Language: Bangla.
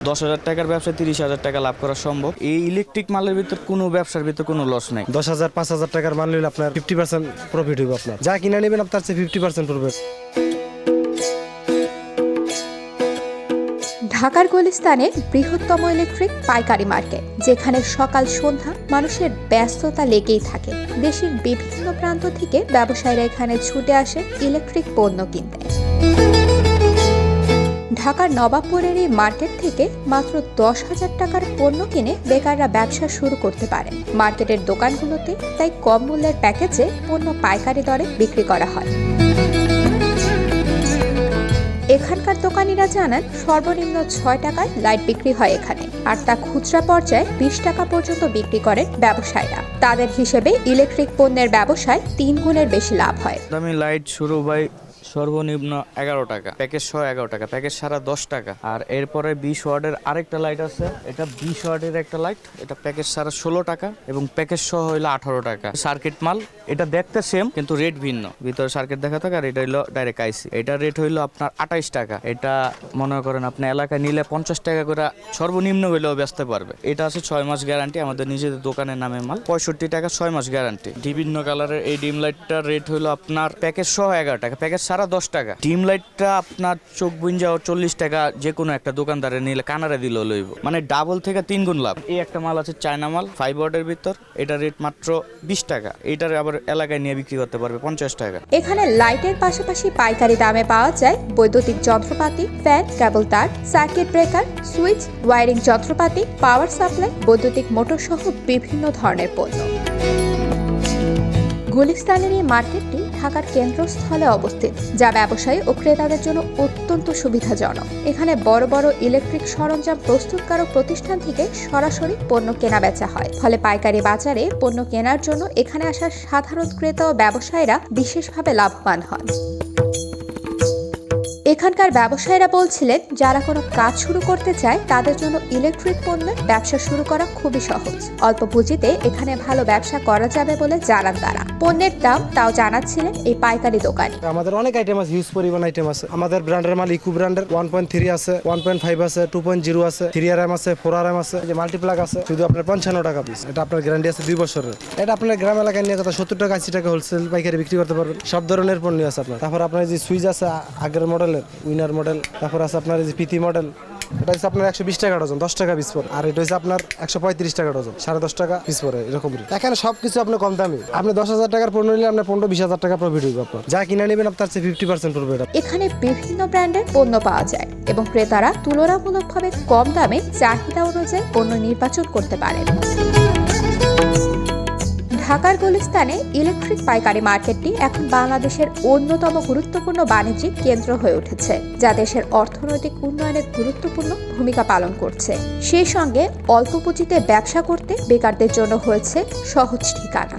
10,000 টাকার ব্যবসায় 30,000 টাকা লাভ করা সম্ভব। এই ইলেকট্রিক মালের ভিতর কোনো ব্যবসার ভিতর কোনো লস নাই। 10,000 5,000 টাকার মাল নিলে আপনার 50% প্রফিট হবে। আপনার যা কিনে নেবেন আপনার 50% প্রফিট। ঢাকার গুলিস্তানে বৃহত্তম ইলেকট্রিক পাইকারি মার্কেট, যেখানে সকাল সন্ধ্যা মানুষের ব্যস্ততা লেগেই থাকে। দেশের বিভিন্ন প্রান্ত থেকে ব্যবসায়ীরা এখানে ছুটে আসে ইলেকট্রিক পণ্য কিনতে। ঢাকার নবাবপুরের এই মার্কেট থেকে মাত্র 10,000 টাকার পণ্য কিনে বেকাররা ব্যবসা শুরু করতে পারেন। মার্কেটের দোকানগুলোতে তাই কম মূল্যের প্যাকেজে পণ্য পাইকারি দরে বিক্রি করা হয়। এখানকার দোকানিরা জানান, সর্বনিম্ন 6 টাকায় লাইট বিক্রি হয় এখানে, আর তা খুচরা পর্যায়ে 20 টাকা পর্যন্ত বিক্রি করেন ব্যবসায়ীরা। তাদের হিসেবে ইলেকট্রিক পণ্যের ব্যবসায় 3 গুণের বেশি লাভ হয়। দামি লাইট শুরু ভাই সর্বনিম্ন 11 টাকা, প্যাকেজ সহ 11 টাকা, প্যাকেজ সারা 10 টাকা। আর এরপরে 20 ওয়াটের আরেকটা লাইট আছে, এটা 20 ওয়াটের একটা লাইট, এটা প্যাকেজ সারা 16 টাকা এবং প্যাকেজ সহ হইলো 18 টাকা। সার্কিট মাল, এটা দেখতে সেম কিন্তু রেট ভিন্ন, ভিতরে সার্কিট দেখা থাকে। আর এটা হইলো ডাইরেক্ট আইসি, এটা রেট হইলো আপনার 28 টাকা। এটা মনে করেন আপনি এলাকায় নিলে 50 টাকা করে সর্বনিম্ন হইলেও বেচতে পারবে। এটা আছে 6 মাস গ্যারান্টি, আমাদের নিজেদের দোকানের নামে মাল। 65 টাকা 6 মাস গ্যারান্টি। বিভিন্ন কালারের এই ডিম লাইটটার রেট হইলো আপনার প্যাকেজ সহ 11 টাকা, প্যাকেজ সারা 10 টাকা। ডিম লাইটটা আপনার চোখ বুঞ্জাও 40 টাকা, যে কোনো একটা দোকানদারে নিলে কানারে দিলেও লইব, মানে ডাবল থেকে 3 গুণ লাভ। এই একটা মাল আছে চায়না মাল 5 ওয়াটের ভিতর, এটা রেট মাত্র 20 টাকা। এটার আবার এলাকায় নিয়ে বিক্রি করতে পারবে 50 টাকা। এখানে লাইটের পাশাপাশি পাইকারি দামে পাওয়া যায় বৈদ্যুতিক যন্ত্রপাতি, ফ্যান, কেবল তার, সার্কিট ব্রেকার, সুইচ, ওয়্যারিং যন্ত্রপাতি, পাওয়ার সাপ্লাই, বৈদ্যুতিক মোটর সহ বিভিন্ন ধরনের পণ্য। গুলিস্তানের এই মার্কেটটি ঢাকার কেন্দ্রস্থলে অবস্থিত, যা ব্যবসায়ী ও ক্রেতাদের জন্য অত্যন্ত সুবিধাজনক। এখানে বড় বড় ইলেকট্রিক সরঞ্জাম প্রস্তুতকারক প্রতিষ্ঠান থেকে সরাসরি পণ্য কেনা বেচা হয়। ফলে পাইকারি বাজারে পণ্য কেনার জন্য এখানে আসা সাধারণ ক্রেতা ও ব্যবসায়ীরা বিশেষভাবে লাভবান হন। এখানকার ব্যবসায়ীরা বলছিলেন, যারা কোনো কাজ শুরু করতে চায় তাদের জন্য ইলেকট্রিক পণ্যের ব্যবসা শুরু করা খুবই সহজ। অল্প পুঁজিতে এখানে ভালো ব্যবসা করা যাবে বলে জানান তারা। পণ্যের দাম তাও জানাচ্ছিলেন এই পাইকারি দোকানে। আমাদের অনেক আইটেম আছে, হিউজ পরিমাণ আইটেম আছে। আমাদের ব্র্যান্ডের মাল ইকো ব্র্যান্ডের 1.3 আছে, 1.5 আছে, 2.0 আছে, 3RM আছে, 4RM আছে, যে মাল্টিপ্লাগ আছে, শুধু আপনার 55 টাকা পিস। এটা আপনার গ্যারান্টি আছে 2 বছরের। এটা আপনার গ্রাম এলাকায় নিয়ে কথা 70 টাকা 80 টাকা হোলসেল পাইকারি বিক্রি করতে পারবেন। সব ধরনের পণ্য আছে আপনার। তারপর আপনার যে সুইচ আছে আগের মডেলের উইনার মডেল, তারপর আছে আপনার যে পিতি মডেল, এটা হচ্ছে আপনার 120 টাকা ডজন, 10 টাকা পিস পড়ে। আর এটা হচ্ছে আপনার 135 টাকা ডজন, 10.5 টাকা পিস পড়ে। এরকম এখানে সবকিছু আপনার কম দামি। আপনি 10,000 টাকার পণ্য নিলে আপনার 15-20,000 টাকা প্রফিট হবে। আপনার যা কিনে নেবেন আপনার 50% প্রফিট। এখানে বিভিন্ন ব্র্যান্ডের পণ্য পাওয়া যায় এবং ক্রেতারা তুলনামূলকভাবে কম দামে চাহিদা অনুযায়ী পণ্য নির্বাচন করতে পারেন। ঢাকার গুলিস্তানে ইলেকট্রিক পাইকারি মার্কেটটি এখন বাংলাদেশের অন্যতম গুরুত্বপূর্ণ বাণিজ্যিক কেন্দ্র হয়ে উঠেছে, যা দেশের অর্থনৈতিক উন্নয়নে গুরুত্বপূর্ণ ভূমিকা পালন করছে। সেই সঙ্গে অল্প পুঁজিতে ব্যবসা করতে বেকারদের জন্য হয়েছে সহজ ঠিকানা।